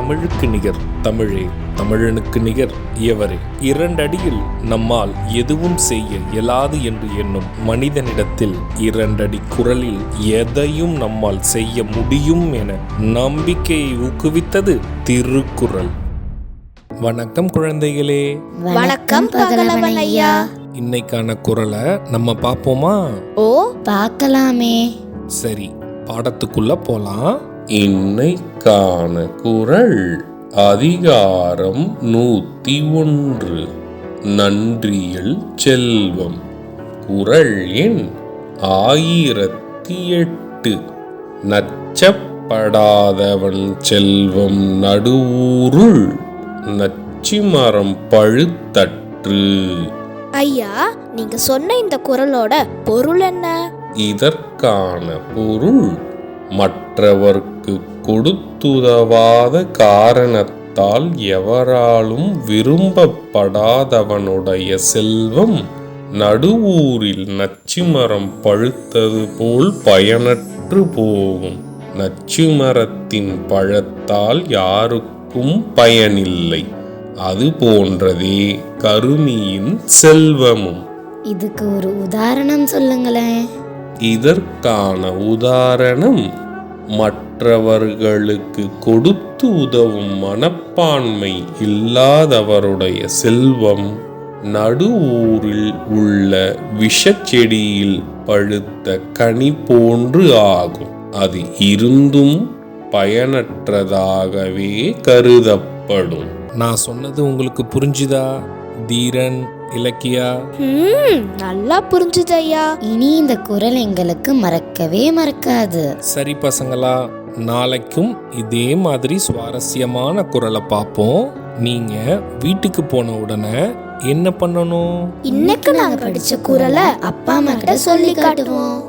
தமிழுக்கு நிகர் தமிழே, தமிழனுக்கு நிகர் எவரே. 2 அடியில் நம்மால் எதுவும் செய்ய இயலாது என்று எண்ணும் மனிதனிடத்தில் 2 அடி குரலில் எதையும் நம்மால் செய்ய முடியும் என நம்பிக்கையை ஊக்குவித்தது திருக்குறள். வணக்கம் குழந்தைகளே. வணக்கம் பகலவன் ஐயா. இன்னைக்கான குறளை நம்ம பார்ப்போமா? ஓ, பார்க்கலாமே. சரி, பாடத்துக்குள்ள போலாம். இன்னைக்கான குறள் அதிகாரம் 101, நன்றியல் செல்வம். குறள் எண் 1008. நச்சப்படாதவன் செல்வம் நடுவூருள் நச்சிமரம் பழுத்தற்று. ஐயா, நீங்க சொன்ன இந்த குறளோட பொருள் என்ன? இதற்கான பொருள், மற்றவர்க்கு கொடுத்துதவாத காரணத்தால் எவராலும் விரும்பப்படாதவனுடைய செல்வம் நடுவூரில் நச்சிமரம் பழுத்தது போல் பயனற்று போகும். நச்சிமரத்தின் பழத்தால் யாருக்கும் பயனில்லை. அது போன்றதே கருமியின் செல்வமும். இதுக்கு ஒரு உதாரணம் சொல்லுங்களேன். இதற்கான உதாரணம், மற்றவர்களுக்கு கொடுத்து உதவும் மனப்பான்மை இல்லாதவருடைய செல்வம் நடுவூரில் உள்ள விஷச்செடியில் பழுத்த கனி போன்று ஆகும். அது இருந்தும் பயனற்றதாகவே கருதப்படும். நான் சொன்னது உங்களுக்கு புரிஞ்சுதா தீரன், இலக்கியா? நல்லா புரிஞ்சுது ஐயா. இனி இந்த குறள் எங்களுக்கு மறக்கவே மறக்காது. சரி பசங்களா, நாளைக்கும் இதே மாதிரி சுவாரஸ்யமான குறளை பார்ப்போம். நீங்க வீட்டுக்கு போன உடனே என்ன பண்ணணும்? இன்னைக்கு நாங்க படிச்ச குறளை அப்பா அம்மா கிட்ட சொல்லி காட்டுவோம்.